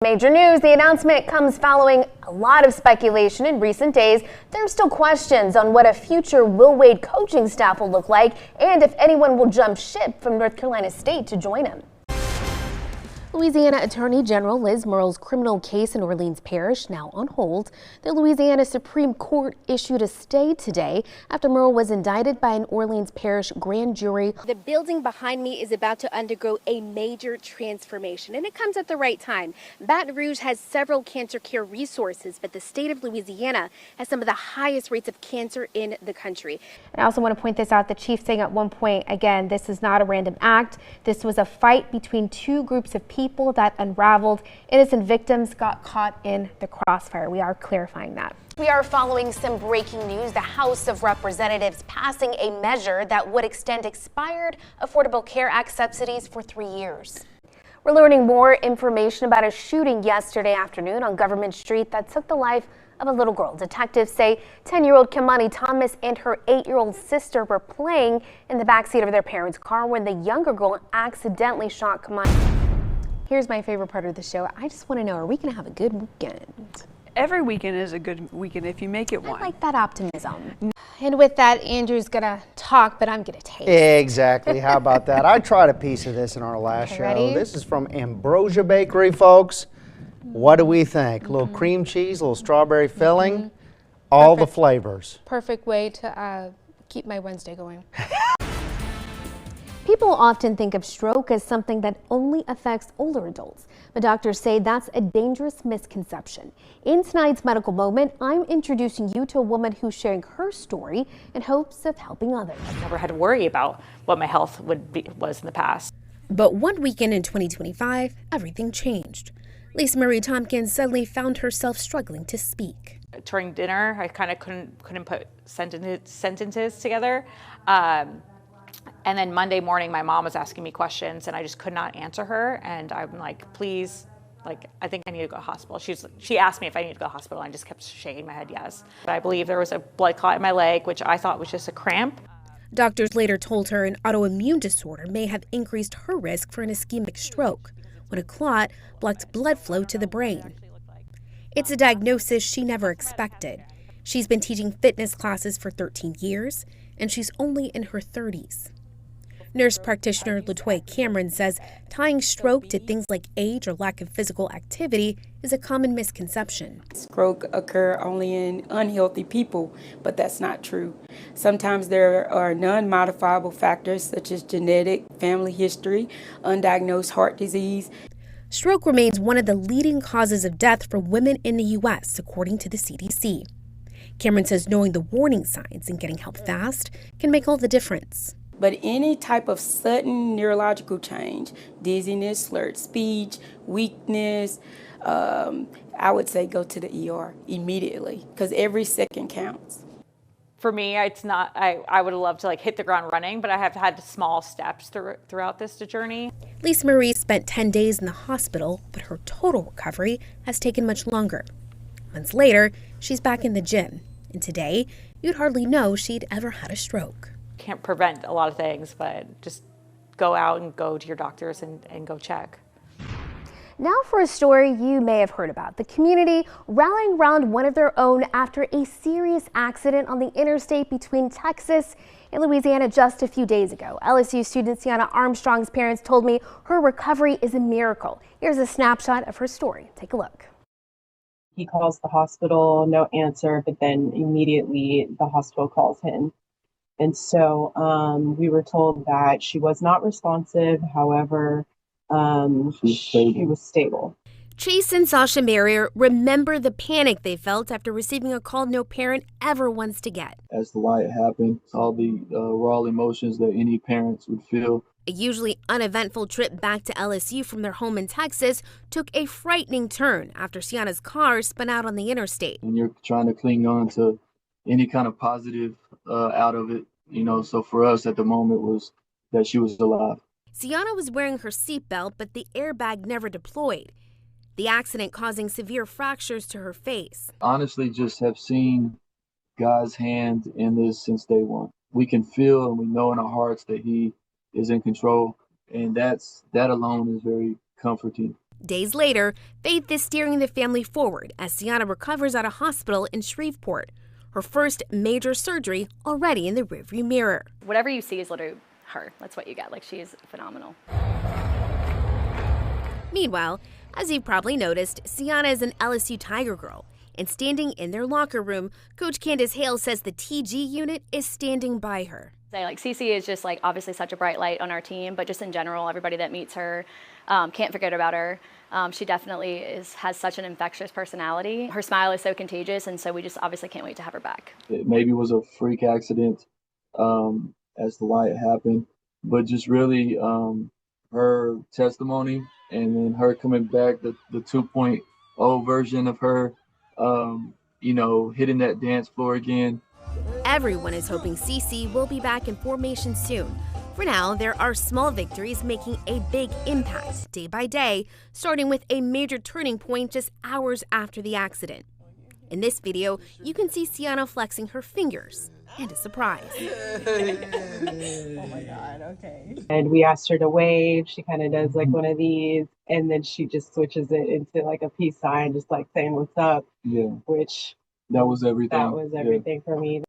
Major news, the announcement comes following a lot of speculation in recent days. There are still questions on what a future Will Wade coaching staff will look like and if anyone will jump ship from North Carolina State to join him. Louisiana Attorney General Liz Murrell's criminal case in Orleans Parish now on hold. The Louisiana Supreme Court issued a stay today after Murrell was indicted by an Orleans Parish grand jury. The building behind me is about to undergo a major transformation, and it comes at the right time. Baton Rouge has several cancer care resources, but the state of Louisiana has some of the highest rates of cancer in the country. And I also want to point this out, the chief saying at one point, again, this is not a random act. This was a fight between two groups of people that unraveled. Innocent victims got caught in the crossfire. We are clarifying that. We are following some breaking news. The House of Representatives passing a measure that would extend expired Affordable Care Act subsidies for 3 years. We're learning more information about a shooting yesterday afternoon on Government Street that took the life of a little girl. Detectives say 10-year-old Kimani Thomas and her 8-year-old sister were playing in the backseat of their parents' car when the younger girl accidentally shot Kimani. Here's my favorite part of the show. I just want to know, are we going to have a good weekend? Every weekend is a good weekend if you make it one. I like that optimism. And with that, Andrew's going to talk, but I'm going to taste. Exactly. How about that? I tried a piece of this in our last show. Ready? This is from Ambrosia Bakery, folks. What do we think? A little cream cheese, a little strawberry filling, all the flavors. Perfect way to keep my Wednesday going. People often think of stroke as something that only affects older adults, but doctors say that's a dangerous misconception. In tonight's medical moment, I'm introducing you to a woman who's sharing her story in hopes of helping others. I never had to worry about what my health was in the past. But one weekend in 2025, everything changed. Lisa Marie Tompkins suddenly found herself struggling to speak. During dinner, I kind of couldn't put sentences together. And then Monday morning, my mom was asking me questions and I just could not answer her. And I'm like, please, I think I need to go to the hospital. She asked me if I need to go to the hospital and I just kept shaking my head yes. But I believe there was a blood clot in my leg, which I thought was just a cramp. Doctors later told her an autoimmune disorder may have increased her risk for an ischemic stroke when a clot blocked blood flow to the brain. It's a diagnosis she never expected. She's been teaching fitness classes for 13 years, and she's only in her 30s. Nurse practitioner LaToya Cameron says tying stroke to things like age or lack of physical activity is a common misconception. Stroke occur only in unhealthy people, but that's not true. Sometimes there are non-modifiable factors such as genetic, family history, undiagnosed heart disease. Stroke remains one of the leading causes of death for women in the U.S., according to the CDC. Cameron says knowing the warning signs and getting help fast can make all the difference. But any type of sudden neurological change, dizziness, slurred speech, weakness, I would say go to the ER immediately because every second counts. For me, it's not, I would love to hit the ground running, but I have had small steps throughout this journey. Lisa Marie spent 10 days in the hospital, but her total recovery has taken much longer. Months later, she's back in the gym. And today, you'd hardly know she'd ever had a stroke. Can't prevent a lot of things, but just go out and go to your doctors and go check. Now for a story you may have heard about. The community rallying around one of their own after a serious accident on the interstate between Texas and Louisiana just a few days ago. LSU student Sienna Armstrong's parents told me her recovery is a miracle. Here's a snapshot of her story. Take a look. He calls the hospital, no answer, but then immediately the hospital calls him. And so we were told that she was not responsive. However, she was stable. Chase and Sasha Marrier remember the panic they felt after receiving a call no parent ever wants to get. As to why it happened, all the raw emotions that any parents would feel. A usually uneventful trip back to LSU from their home in Texas took a frightening turn after Sienna's car spun out on the interstate. And you're trying to cling on to any kind of positive out of it, so for us at the moment was that she was alive. Sienna was wearing her seatbelt, but the airbag never deployed. The accident causing severe fractures to her face. Honestly, just have seen God's hand in this since day one. We can feel and we know in our hearts that He is in control, and that alone is very comforting. Days later, Faith is steering the family forward as Sienna recovers at a hospital in Shreveport. Her first major surgery already in the rearview mirror. Whatever you see is literally her. That's what you get. Like, she's phenomenal. Meanwhile, as you've probably noticed, Sienna is an LSU Tiger girl. And standing in their locker room, Coach Candace Hale says the TG unit is standing by her. Like, Cece is just, like, obviously such a bright light on our team, but just in general, everybody that meets her can't forget about her. She definitely has such an infectious personality. Her smile is so contagious, and so we just obviously can't wait to have her back. It maybe was a freak accident as to why it happened, but just really her testimony and then her coming back, the 2.0 version of her, hitting that dance floor again. Everyone is hoping Cece will be back in formation soon. For now, there are small victories making a big impact day by day, starting with a major turning point just hours after the accident. In this video, you can see Sienna flexing her fingers and a surprise. Oh my God, okay. And we asked her to wave. She kind of does like one of these, and then she just switches it into like a peace sign, just like saying what's up. Yeah. Which that was everything. That was everything for me.